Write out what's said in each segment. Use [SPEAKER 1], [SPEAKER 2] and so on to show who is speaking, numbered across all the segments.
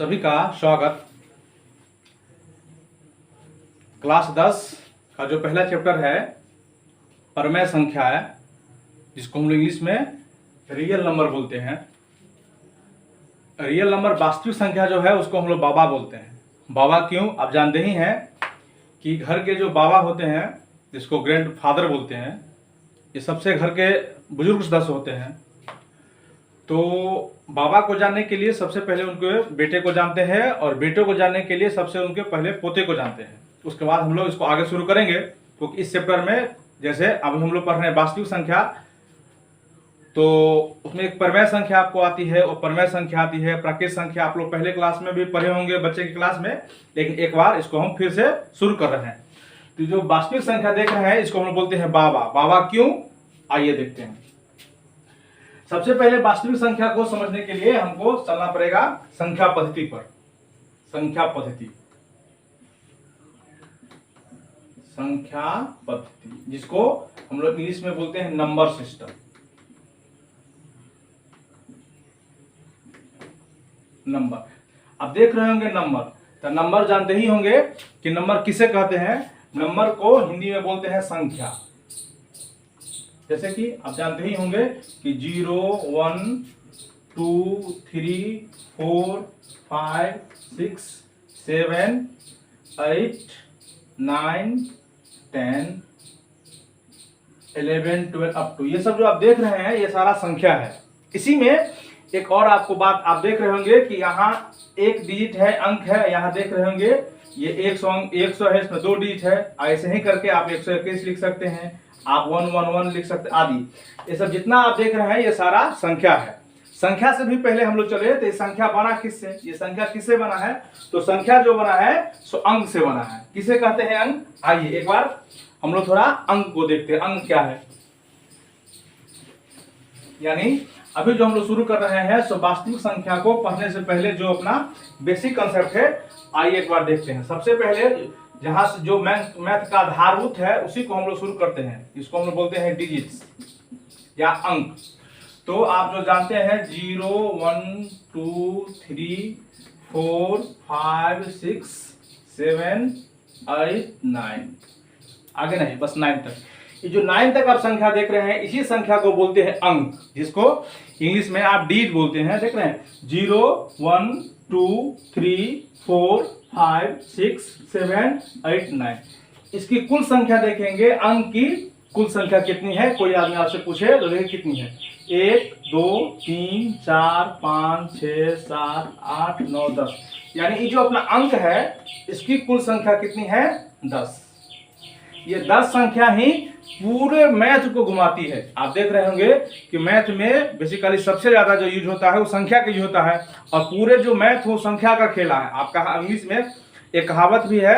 [SPEAKER 1] सभी का स्वागत। क्लास 10 का जो पहला चैप्टर है परमेय संख्या है, जिसको हम लोग इंग्लिश में रियल नंबर बोलते हैं। रियल नंबर वास्तविक संख्या जो है उसको हम लोग बाबा बोलते हैं। बाबा क्यों, आप जानते ही हैं कि घर के जो बाबा होते हैं, जिसको ग्रैंड फादर बोलते हैं, ये सबसे घर के बुजुर्ग सदस्य होते हैं। तो बाबा को जानने के लिए सबसे पहले उनके बेटे को जानते हैं और बेटे को जानने के लिए सबसे उनके पहले पोते को जानते हैं। उसके बाद हम लोग इसको आगे शुरू करेंगे। तो इस चैप्टर में जैसे अभी हम लोग पढ़ रहे हैं वास्तविक संख्या, तो उसमें एक परमेय संख्या आपको आती है और परमेय संख्या आती है प्राकृत संख्या। आप लोग पहले क्लास में भी पढ़े होंगे बच्चे की क्लास में, लेकिन एक बार इसको हम फिर से शुरू कर रहे हैं। तो जो वास्तविक संख्या देख रहे हैं इसको हम लोग बोलते हैं बाबा। बाबा क्यों, आइए देखते हैं। सबसे पहले वास्तविक संख्या को समझने के लिए हमको चलना पड़ेगा संख्या पद्धति पर। संख्या पद्धति जिसको हम लोग इंग्लिश में बोलते हैं नंबर सिस्टम। नंबर अब देख रहे होंगे नंबर, तो नंबर जानते ही होंगे कि नंबर किसे कहते हैं। नंबर को हिंदी में बोलते हैं संख्या। जैसे कि आप जानते ही होंगे कि 0 1 2 3 4 5 6 7 8 9 10 11 12 अप टू, ये सब जो आप देख रहे हैं ये सारा संख्या है। इसी में एक और आपको बात आप देख रहे होंगे कि यहाँ एक डिजिट है, अंक है। यहाँ देख रहे होंगे ये 100 है, इसमें 2 डिजिट है। ऐसे ही करके आप 121 लिख सकते हैं, आप 111 लिख सकते आदि। ये सब जितना आप देख रहे हैं ये सारा संख्या है। संख्या से भी पहले हम लोग चले तो ये संख्या बना किससे, ये संख्या किससे बना है। तो संख्या जो बना है सो अंक से बना है। किसे कहते हैं, अंक। आइए एक बार हम लोग थोड़ा अंक को देखते हैं। अंक क्या है, यानी अभी जो हम लोग शुरू कर रहे हैं सो वास्तविक संख्या को पढ़ने से पहले जो अपना बेसिक कंसेप्ट है, आइए एक बार देखते हैं। सबसे पहले जहां से जो मैथ का आधारभूत है उसी को हम लोग शुरू करते हैं। इसको हम लोग बोलते हैं डिजिट्स या अंक। तो आप जो जानते हैं 0 1 2 3 4 5 6 7 8 9, आगे नहीं, बस 9 तक। ये जो 9 तक आप संख्या देख रहे हैं इसी संख्या को बोलते हैं अंक, जिसको इंग्लिश में आप डिजिट बोलते हैं। देख रहे हैं 0 1 2 3 4 5 6 7 8 9। इसकी कुल संख्या देखेंगे, अंक की कुल संख्या कितनी है। कोई आदमी आपसे पूछे तो देखिए कितनी है, 1 2 3 4 5 6 7 8 9 10। यानी ये जो अपना अंक है इसकी कुल संख्या कितनी है, 10। ये 10 संख्या ही पूरे मैथ को घुमाती है। आप देख रहे होंगे कि मैथ में बेसिकली सबसे ज्यादा जो यूज होता है वो संख्या का यूज होता है, और पूरे जो मैथ वो संख्या का खेला है। आपका इंग्लिश में एक कहावत भी है,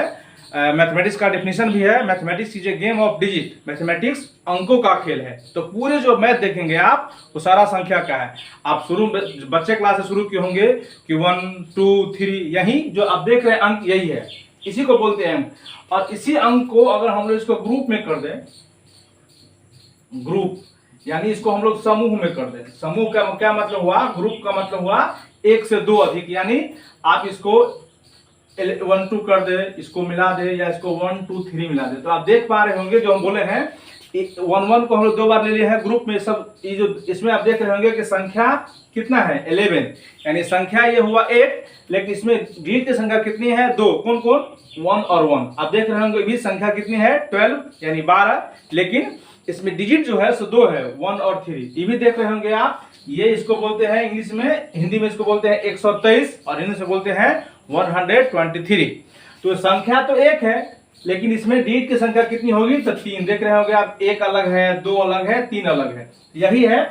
[SPEAKER 1] मैथमेटिक्स का डेफिनेशन भी है, mathematics is a game of digit. Mathematics अंकों का खेल है। तो पूरे जो मैथ देखेंगे आप वो सारा संख्या का है। आप शुरू बच्चे क्लास से शुरू किए होंगे कि 1 2 3, यही जो आप देख रहे हैं अंक यही है, इसी को बोलते हैं अंक। और इसी अंक को अगर हम लोग इसको ग्रुप में कर दें, ग्रुप यानी इसको हम लोग समूह में कर दें। समूह का क्या मतलब हुआ, ग्रुप का मतलब हुआ 1 से 2 अधिक। यानी आप इसको 1 2 कर दे, इसको मिला दे, या इसको 1 2 3 मिला दे। तो आप देख पा रहे होंगे जो हम बोले हैं 1 1 को हम लोग 2 बार ले लिए हैं ग्रुप में। सब ये जो इसमें आप देख रहे होंगे कि संख्या कितना है, 11। यानी संख्या ये हुआ 8, लेकिन इसमें डिजिट की संख्या कितनी है, 2। कौन कौन, 1 और 1। आप देख रहे होंगे भी संख्या कितनी है, 12 यानी 12, लेकिन इसमें डिजिट जो है सो 2 है, 1 और 3। ये भी देख रहे होंगे आप। ये इसको बोलते हैं इंग्लिश में, हिंदी में इसको बोलते हैं 123 और हिंदी से बोलते हैं 123। तो संख्या तो 1 है, लेकिन इसमें डिजिट की संख्या कितनी होगी, तो 3। देख रहे होंगे आप, 1 अलग है, 2 अलग है, 3 अलग है। यही है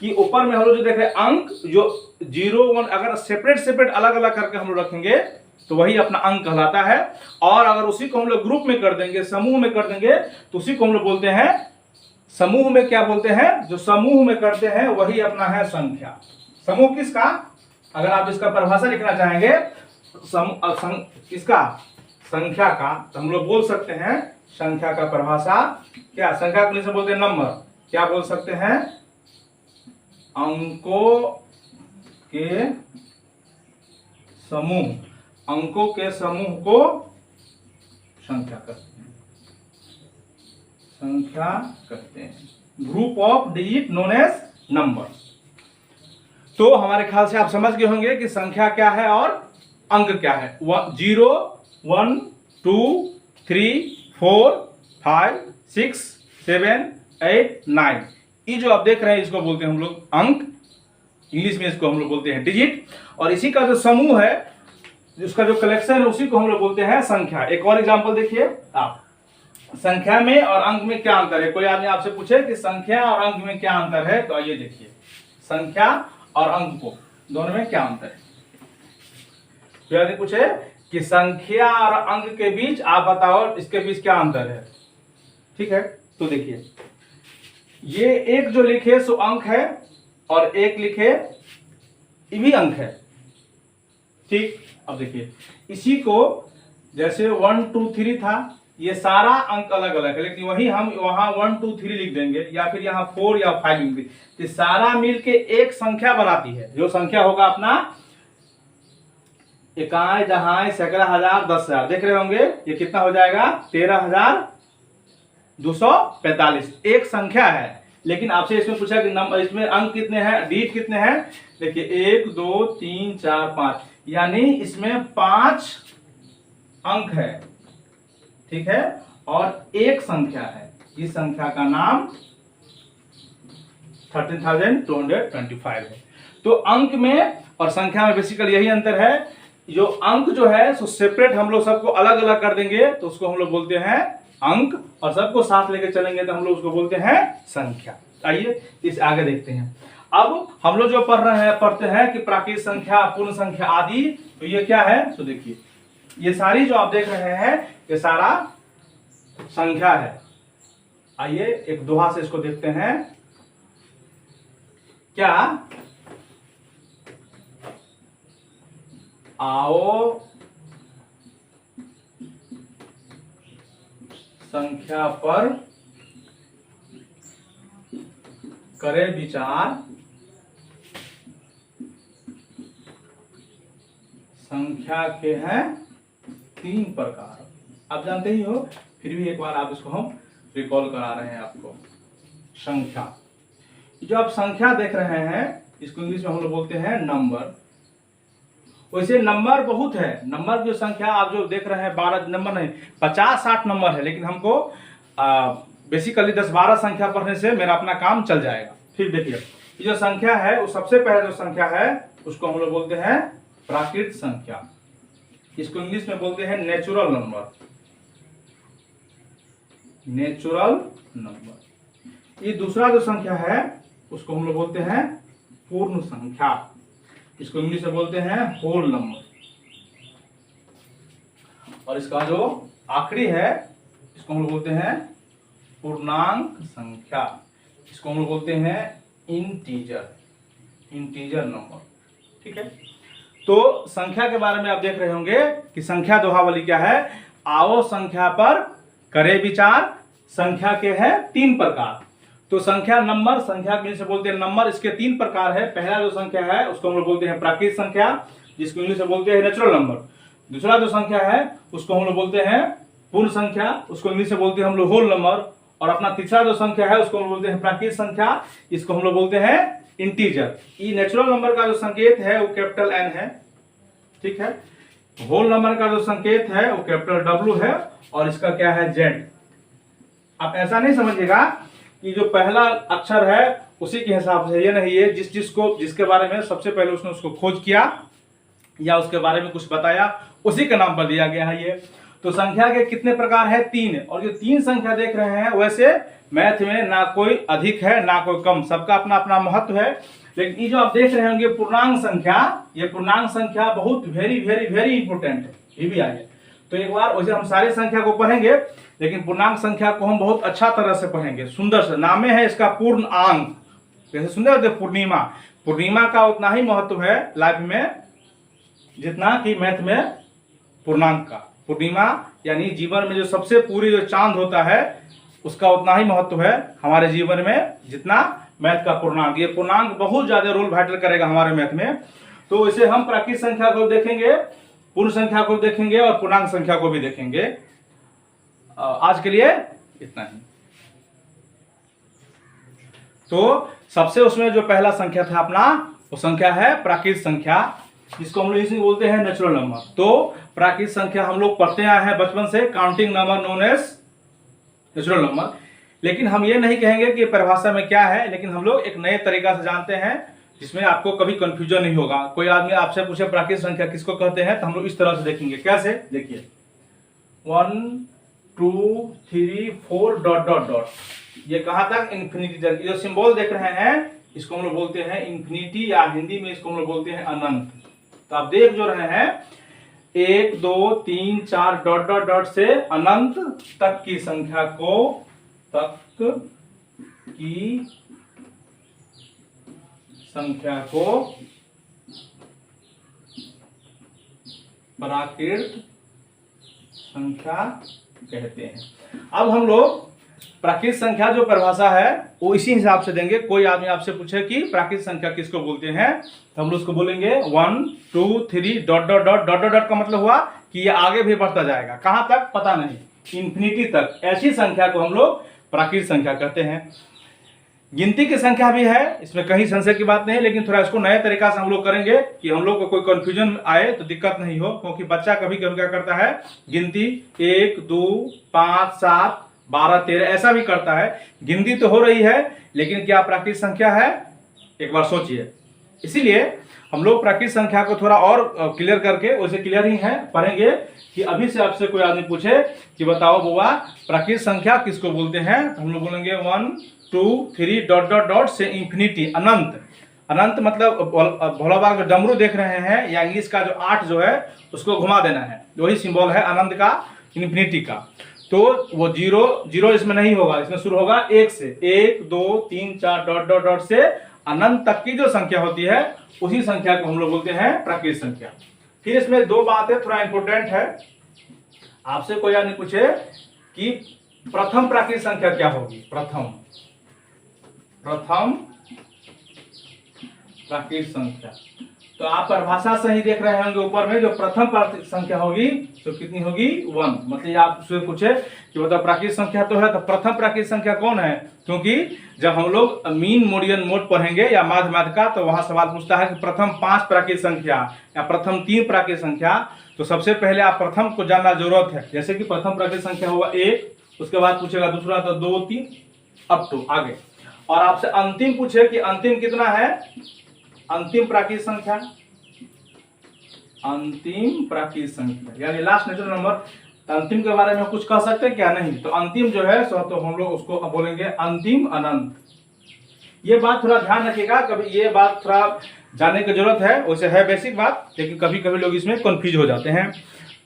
[SPEAKER 1] कि ऊपर में हम लोग जो देख रहे हैं अंक, जो 0 1 अगर सेपरेट अलग अलग करके हम लोग रखेंगे तो वही अपना अंक कहलाता है। और अगर उसी को हम लोग ग्रुप में कर देंगे, समूह में कर देंगे, तो उसी को हम लोग बोलते हैं समूह में। क्या बोलते हैं, जो समूह में करते हैं वही अपना है संख्या। समूह किसका, अगर आप इसका परिभाषा लिखना चाहेंगे किसका, संख्या का, तो हम लोग बोल सकते हैं संख्या का परिभाषा क्या, संख्या को जैसे बोलते हैं नंबर, क्या बोल सकते हैं, अंकों के समूह, अंकों के समूह को संख्या कहते हैं, संख्या कहते हैं। Group of digit known as number. तो हमारे ख्याल से आप समझ गए होंगे कि संख्या क्या है और अंक क्या है। 0 1 2 3 4 5 6 7 8 9, ये जो आप देख रहे हैं इसको बोलते हैं हम लोग अंक, इंग्लिश में इसको हम लोग बोलते हैं डिजिट। और इसी का जो समूह है, उसका जो कलेक्शन है, उसी को हम लोग बोलते हैं संख्या। एक और एग्जांपल देखिए आप, संख्या में और अंक में क्या अंतर है। कोई आदमी आपसे पूछे कि संख्या और अंक में क्या अंतर है, तो आइए देखिए संख्या और अंक को दोनों में क्या अंतर है। कोई आदमी पूछे कि संख्या और अंक के बीच आप बताओ इसके बीच क्या अंतर है, ठीक है। तो देखिए ये एक जो लिखे सो अंक है और एक लिखे ये भी अंक है, ठीक। अब देखिए इसी को जैसे 1 2 3 था, ये सारा अंक अलग अलग है, लेकिन वही हम वहां 1 2 3 लिख देंगे या फिर यहाँ 4 या 5 लिख देंगे, तो सारा मिलके एक संख्या बनाती है। जो संख्या होगा अपना इकाई दहाई सैकड़ा हजार 10,000, देख रहे होंगे ये कितना हो जाएगा 13,245, एक संख्या है। लेकिन आपसे इसमें पूछा कि नंबर, इसमें अंक कितने हैं, डिजिट कितने हैं। देखिए 1 2 3 4 5, यानी इसमें 5 अंक है, ठीक है, और एक संख्या है। इस संख्या का नाम 13,225 है। तो अंक में और संख्या में बेसिकली यही अंतर है। जो अंक जो है सो सेपरेट हम लोग सबको अलग अलग कर देंगे तो उसको हम लोग बोलते हैं अंक, और सबको साथ लेके चलेंगे तो हम लोग उसको बोलते हैं संख्या। आइए इस आगे देखते हैं। अब हम लोग जो पढ़ते हैं कि प्राकृत संख्या, पूर्ण संख्या आदि, तो ये क्या है। तो देखिए ये सारी जो आप देख रहे हैं ये सारा संख्या है। आइए एक दोहा से इसको देखते हैं। क्या आओ संख्या पर करे विचार, संख्या के हैं 3 प्रकार। आप जानते ही हो, फिर भी एक बार आप इसको हम रिकॉल करा रहे हैं आपको। संख्या, जो आप संख्या देख रहे हैं इसको इंग्लिश में हम लोग बोलते हैं नंबर। वैसे नंबर बहुत है, नंबर जो संख्या आप जो देख रहे हैं 12 नंबर नहीं 50-60 नंबर है, लेकिन हमको बेसिकली 10-12 संख्या पढ़ने से मेरा अपना काम चल जाएगा। फिर देखिए ये जो संख्या है वो सबसे पहले जो संख्या है उसको हम लोग बोलते हैं प्राकृत संख्या। इसको इंग्लिश में बोलते हैं नेचुरल नंबर, नेचुरल नंबर। ये दूसरा जो संख्या है उसको हम लोग बोलते हैं पूर्ण संख्या, इसको इंग्लिश में बोलते हैं होल नंबर। और इसका जो आखिरी है इसको हम लोग बोलते हैं पूर्णांक संख्या, इसको हम लोग बोलते हैं इंटीजर, इंटीजर नंबर, ठीक है। तो संख्या के बारे में आप देख रहे होंगे कि संख्या दोहावली क्या है। आओ संख्या पर करे विचार, संख्या के हैं 3 प्रकार। तो संख्या नंबर, संख्या के से बोलते हैं नंबर, इसके 3 प्रकार है। पहला जो संख्या है उसको हम लोग बोलते हैं प्राकृत संख्या, जिसको इंग्लिश में बोलते हैं नेचुरल नंबर। दूसरा जो संख्या है उसको हम लोग बोलते हैं पूर्ण संख्या, उसको इंग्लिश में बोलते हैं हम लोग होल नंबर। और अपना तीसरा जो संख्या है उसको हम बोलते हैं प्राकृत संख्या, इसको हम लोग बोलते हैं इंटीजर। ये नेचुरल नंबर का जो संकेत है वो कैपिटल N है, ठीक है। होल नंबर का जो संकेत है वो कैपिटल W है, और इसका क्या है Z। आप ऐसा नहीं समझिएगा कि जो पहला अक्षर है उसी के हिसाब से, ये नहीं है जिसके बारे में सबसे पहले उसने उसको खोज किया या उसके बारे में कुछ बताया उसी के नाम पर दिया गया है ये। तो संख्या के कितने प्रकार है 3, और जो 3 संख्या देख रहे हैं वैसे मैथ में ना कोई अधिक है ना कोई कम, सबका अपना अपना महत्व है। लेकिन ये जो आप देख रहे होंगे पूर्णांक संख्या, ये पूर्णांक संख्या बहुत वेरी वेरी वेरी इंपोर्टेंट है, ये भी आगे। तो एक बार वैसे हम सारी संख्या को पढ़ेंगे, लेकिन पूर्णांक संख्या को हम बहुत अच्छा तरह से पढ़ेंगे, सुंदर से। नाम है इसका पूर्ण अंक, जैसे सुंदर होते पूर्णिमा, पूर्णिमा का उतना ही महत्व है लाइफ में जितना कि मैथ में पूर्णांक का। पूर्णिमा यानी जीवन में जो सबसे पूरी जो चांद होता है उसका उतना ही महत्व है हमारे जीवन में जितना मैथ का पूर्णांक। ये पूर्णांक बहुत ज्यादा रोल वाइटल करेगा हमारे मैथ में। तो इसे हम प्राकृत संख्या को देखेंगे, पूर्ण संख्या को देखेंगे और पूर्णांक संख्या को भी देखेंगे। आज के लिए इतना ही। तो सबसे उसमें जो पहला संख्या था अपना, वो संख्या है प्राकृत संख्या, जिसको हम लोग इसे बोलते हैं नेचुरल नंबर। तो प्राकृत संख्या हम लोग पढ़ते आए हैं बचपन से, counting number known as natural number. लेकिन हम ये नहीं कहेंगे कि परिभाषा में क्या है, लेकिन हम लोग एक नए तरीका से जानते हैं जिसमें आपको कभी कंफ्यूजन नहीं होगा। कोई आदमी आपसे पूछे प्राकृत संख्या किसको कहते हैं, तो हम लोग इस तरह से देखेंगे। कैसे? देखिए 1 2 3 4 डॉट डॉट डॉट, ये कहां तक? इन्फिनिटी तक। ये सिंबल देख रहे हैं, इसको हम लोग बोलते हैं इन्फिनिटी, या हिंदी में इसको हम लोग बोलते हैं अनंत। तो आप देख जो रहे हैं 1 2 3 4 डॉट डॉट डॉट से अनंत तक की संख्या को, तक की संख्या को प्राकृत संख्या कहते हैं। अब हम लोग प्राकृत संख्या जो परिभाषा है वो इसी हिसाब से देंगे। कोई आदमी आपसे पूछे कि प्राकृत संख्या किसको बोलते हैं, तो हम लोग उसको बोलेंगे 1 2 3 dot dot dot dot dot का मतलब हुआ कि ये आगे भी बढ़ता जाएगा, कहां तक पता नहीं, इन्फिनिटी तक। ऐसी संख्या को हम लोग प्राकृत संख्या कहते हैं। गिनती की संख्या भी है, इसमें कहीं संशय की बात नहीं, लेकिन थोड़ा इसको नए तरीका से हम लोग करेंगे कि हम लोग को कोई कंफ्यूजन आए तो दिक्कत नहीं हो। क्योंकि बच्चा कभी कभी क्या करता है, गिनती 1 2 5 7 12 13 ऐसा भी करता है। गिनती तो हो रही है, लेकिन क्या प्राकृत संख्या है? एक बार सोचिए। इसीलिए हम लोग प्राकृत संख्या को थोड़ा और क्लियर करके, वैसे क्लियर ही है, पढ़ेंगे कि अभी से आपसे कोई आदमी पूछे कि बताओ बुआ प्राकृत संख्या किसको बोलते हैं, तो हम लोग बोलेंगे 1 2 3 डॉट डॉट डॉट से इंफिनिटी, अनंत। अनंत मतलब भोला बाबा जो डमरू देख रहे हैं, या इंग्लिश का जो 8 जो है उसको घुमा देना है, वही सिंबल है अनंत का, इन्फिनिटी का। तो वो जीरो इसमें नहीं होगा, इसमें शुरू होगा 1 से। 1 2 3 4 डॉट डॉट डॉट से अनंत तक की जो संख्या होती है उसी संख्या को हम लोग बोलते हैं प्राकृत संख्या। फिर इसमें दो बातें थोड़ा इंपॉर्टेंट है। आपसे कोई आदमी पूछे कि प्रथम प्राकृत संख्या क्या होगी, प्रथम प्राकृत संख्या, तो आप परिभाषा से ही देख रहे होंगे ऊपर में, जो प्रथम प्राकृत संख्या होगी तो कितनी होगी? 1। मतलब आप उससे पूछे कि मतलब प्राकृत संख्या तो है, तो प्रथम प्राकृत संख्या कौन है? क्योंकि जब हम लोग मीन मोडियन मोड पढ़ेंगे या माध्यमातिका, तो वहां सवाल पूछता है कि प्रथम 5 प्राकृत संख्या या प्रथम 3 प्राकृत संख्या। तो सबसे पहले आप प्रथम को जानना जरूरत है। जैसे कि प्रथम प्राकृत संख्या होगा 1, उसके बाद पूछेगा दूसरा तो 2 3 अप टू आगे। और आपसे अंतिम पूछे कि अंतिम कितना है, अंतिम प्राकृत संख्या, अंतिम प्राकृत संख्या यानी लास्ट नेचुरल नंबर। अंतिम के बारे में कुछ कह सकते हैं क्या? नहीं। तो अंतिम जो है सो तो हम लोग उसको बोलेंगे अंतिम अनंत। ये बात थोड़ा ध्यान रखिएगा, कभी ये बात थोड़ा जानने की जरूरत है। वैसे है बेसिक बात, लेकिन कभी कभी लोग इसमें कंफ्यूज हो जाते हैं।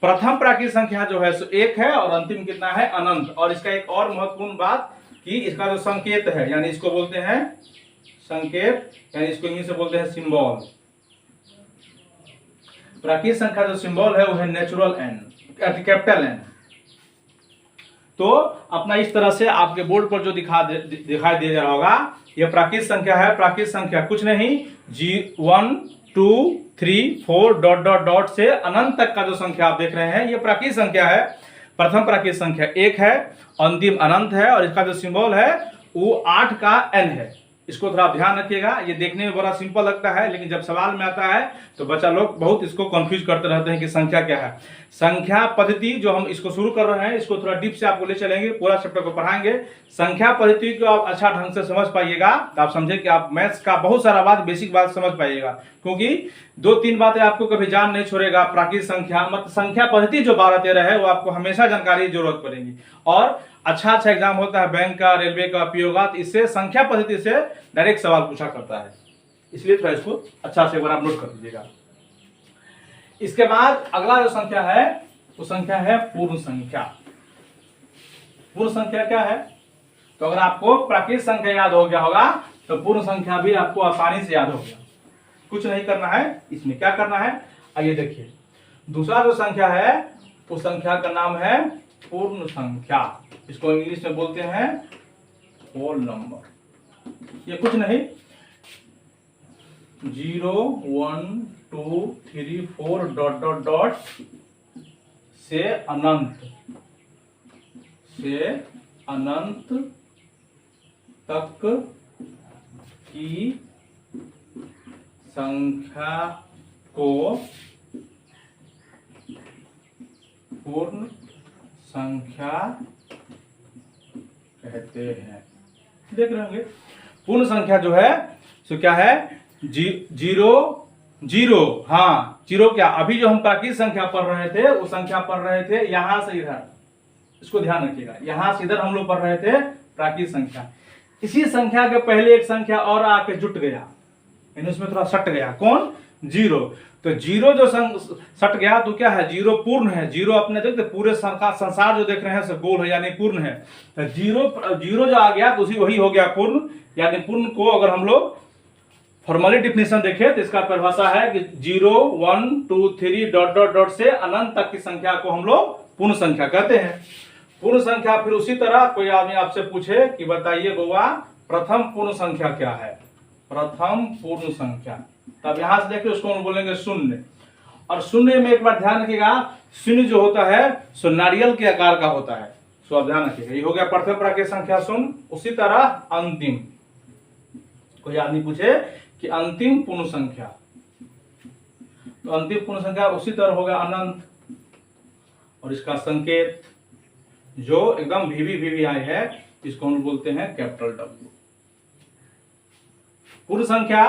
[SPEAKER 1] प्रथम प्राकृत संख्या जो है सो 1 है और अंतिम कितना है? अनंत। और इसका एक और महत्वपूर्ण बात कि इसका जो संकेत है, यानी इसको बोलते हैं संकेत, यानी इसको इंग्लिश में बोलते हैं सिंबल। प्राकृत संख्या जो सिंबल है वो है नेचुरल एन, कैपिटल एन। तो अपना इस तरह से आपके बोर्ड पर जो दिखाई दे रहा होगा, ये प्राकृत संख्या है। प्राकृत संख्या कुछ नहीं, 1 2 3 4 डॉट डॉट डॉट से अनंत तक का जो संख्या आप देख रहे हैं, ये प्राकृत संख्या है। प्रथम प्राकृत संख्या 1 है, अंतिम अनंत है, और इसका जो सिंबल है वो 8 का n है। इसको थोड़ा ध्यान रखिएगा। ये देखने में बड़ा सिंपल लगता है, लेकिन जब सवाल में आता है तो बच्चा लोग बहुत इसको कंफ्यूज करते रहते हैं कि संख्या क्या है। संख्या पद्धति जो हम इसको शुरू कर रहे हैं, इसको थोड़ा डीप से आपको ले चलेंगे, पूरा चैप्टर को पढ़ाएंगे। संख्या पद्धति को आप अच्छा ढंग से समझ पाइएगा तो आप समझे कि आप मैथ्स का बहुत सारा बात, बेसिक बात समझ पाइएगा। क्योंकि 2-3 बातें आपको कभी जान नहीं छोड़ेगा। प्राकृत संख्या मतलब संख्या पद्धति जो 12-13 है, वो आपको हमेशा जानकारी की जरूरत पड़ेगी। और अच्छा एग्जाम होता है बैंक का, रेलवे का, पीओगा, तो इससे संख्या पद्धति से डायरेक्ट सवाल पूछा करता है। इसलिए थोड़ा इसको अच्छा से एक बार आप नोट कर लीजिएगा। इसके बाद अगला जो संख्या है वो संख्या है पूर्ण संख्या। पूर्ण संख्या क्या है? तो अगर आपको प्राकृत संख्या याद हो गया होगा तो पूर्ण संख्या भी आपको आसानी से याद हो गया। कुछ नहीं करना है, इसमें क्या करना है आइए देखिए। दूसरा जो संख्या है उस संख्या का नाम है पूर्ण संख्या। इसको इंग्लिश में बोलते हैं होल नंबर। ये कुछ नहीं, 0 1 2 3 4 डॉट डॉट डॉट से अनंत तक की संख्या को पूर्ण संख्या कहते हैं। देख रहे होंगे पूर्ण संख्या जो है सो क्या है, जीरो जीरो। हाँ, जीरो क्या, अभी जो हम प्राकृतिक संख्या पढ़ रहे थे वो संख्या पढ़ रहे थे यहां से इधर, इसको ध्यान रखिएगा, यहां से इधर हम लोग पढ़ रहे थे प्राकृतिक संख्या। इसी संख्या के पहले एक संख्या और आके जुट गया, उसमें थोड़ा सट गया, कौन, जीरो। तो जीरो जो सट गया तो क्या है, जीरो पूर्ण है। जीरो अपने देखते पूरे संसार जो देख रहे हैं सब गोल है यानी पूर्ण है। तो जीरो जो आ गया तो उसी वही हो गया पूर्ण, यानी पूर्ण को अगर हम लोग फॉर्मली डिफिनेशन देखें तो इसका परिभाषा है कि 0 1 2 3 डॉट डॉट डॉट से अनंत तक की संख्या को हम लोग पूर्ण संख्या कहते हैं। पूर्ण संख्या फिर उसी तरह कोई आदमी आपसे पूछे कि बताइए गोवा प्रथम पूर्ण संख्या क्या है, प्रथम पूर्ण संख्या, तब यहां से देखिए उसको हम बोलेंगे शून्य। और शून्य में एक बार ध्यान रखिएगा, शून्य जो होता है सो नारियल के आकार का होता है, सो आप ध्यान रखिएगा। ये हो गया प्रथम प्राकृतिक संख्या शून्य। उसी तरह अंतिम, कोई आदमी पूछे कि अंतिम पूर्ण संख्या, तो अंतिम पूर्ण संख्या उसी तरह होगा अनंत, और इसका संकेत जो एकदम VVVI है इसको हम बोलते हैं कैपिटल W। पूर्ण संख्या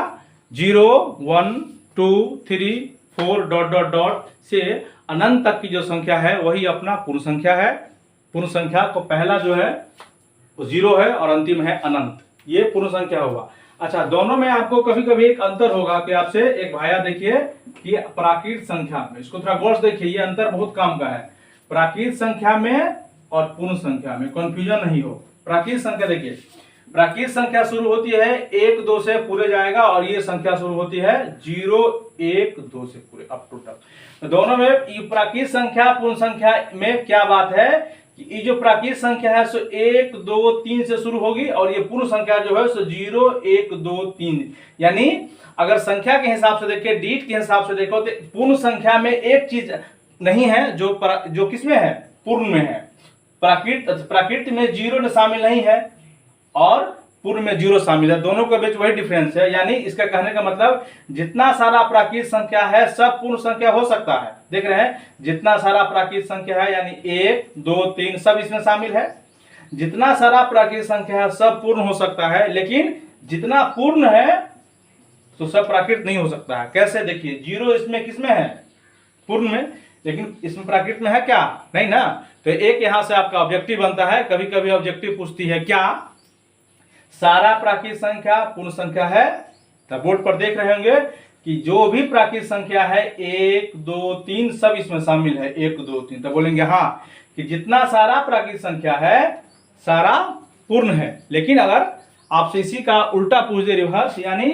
[SPEAKER 1] 0 1 2 3 4 डॉट डॉट डॉट से अनंत तक की जो संख्या है वही अपना पूर्ण संख्या है। पूर्ण संख्या को पहला जो है वो 0 है और अंतिम है अनंत, ये पूर्ण संख्या होगा। अच्छा, दोनों में आपको कभी कभी एक अंतर होगा कि आपसे एक भाया देखिए कि प्राकृतिक संख्या में, इसको थोड़ा गौर से देखिए, ये अंतर बहुत काम का है। प्राकृतिक संख्या में और पूर्ण संख्या में कंफ्यूजन नहीं हो। प्राकृतिक संख्या देखिए, प्राकृतिक संख्या शुरू होती है 1 2 से पूरे जाएगा, और ये संख्या शुरू होती है 0 1 2 से पूरे अप टू तक। तो दोनों में प्राकृतिक संख्या पूर्ण संख्या में क्या बात है कि ये जो प्राकृतिक संख्या है सो 1 2 3 से शुरू होगी, और ये पूर्ण संख्या जो है सो 0 1 2 3। यानी अगर संख्या के हिसाब से देखें, डीट के हिसाब से देखो, तो पूर्ण संख्या में एक चीज नहीं है जो किसमें है, पूर्ण में है। प्राकृत में 0 शामिल नहीं है और पूर्ण में 0 शामिल है, दोनों के बीच वही डिफरेंस है। यानी इसका कहने का मतलब जितना सारा प्राकृतिक संख्या है सब पूर्ण संख्या हो सकता है। देख रहे हैं, जितना सारा प्राकृतिक संख्या है यानी 1 2 3 सब इसमें शामिल है। जितना सारा प्राकृतिक संख्या है सब पूर्ण हो सकता है, लेकिन जितना पूर्ण है तो सब प्राकृत नहीं हो सकता है। कैसे, देखिए 0 इसमें किसमें है, पूर्ण में, लेकिन इसमें प्राकृत में है क्या, नहीं ना। तो एक यहां से आपका ऑब्जेक्टिव बनता है। कभी कभी ऑब्जेक्टिव पूछती है क्या सारा प्राकृतिक संख्या पूर्ण संख्या है, तो बोर्ड पर देख रहे होंगे कि जो भी प्राकृतिक संख्या है 1 2 3 सब इसमें शामिल है, 1 2 3। तो बोलेंगे हाँ कि जितना सारा प्राकृतिक संख्या है सारा पूर्ण है। लेकिन अगर आपसे इसी का उल्टा पूछ दे रिवर्स, यानी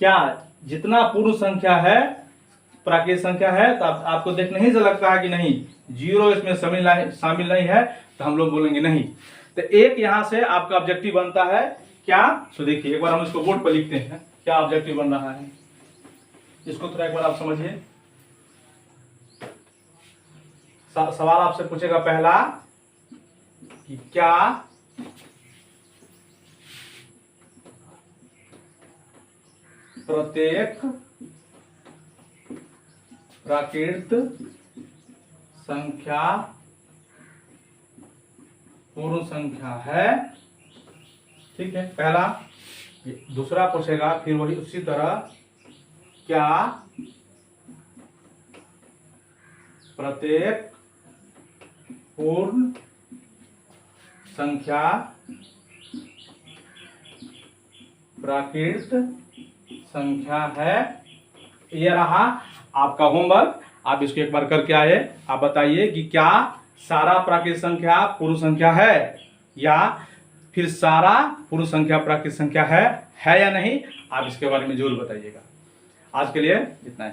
[SPEAKER 1] क्या जितना पूर्ण संख्या है प्राकृतिक संख्या है, तो आपको देखने ही से लगता है कि नहीं 0 इसमें शामिल नहीं है, तो हम लोग बोलेंगे नहीं। तो एक यहां से आपका ऑब्जेक्टिव बनता है क्या, तो देखिए एक बार हम इसको बोर्ड पर लिखते हैं क्या ऑब्जेक्टिव बन रहा है, इसको थोड़ा एक बार आप समझिए। सवाल आपसे पूछेगा पहला कि क्या प्रत्येक प्राकृत संख्या पूर्ण संख्या है, ठीक है पहला। दूसरा पूछेगा फिर वही उसी तरह, क्या प्रत्येक पूर्ण संख्या प्राकृत संख्या है। ये रहा आपका होमवर्क, आप इसको एक बार करके आए। आप बताइए कि क्या सारा प्राकृतिक संख्या पूर्ण संख्या है, या फिर सारा पूर्ण संख्या प्राकृतिक संख्या है या नहीं। आप इसके बारे में जरूर बताइएगा। आज के लिए इतना ही।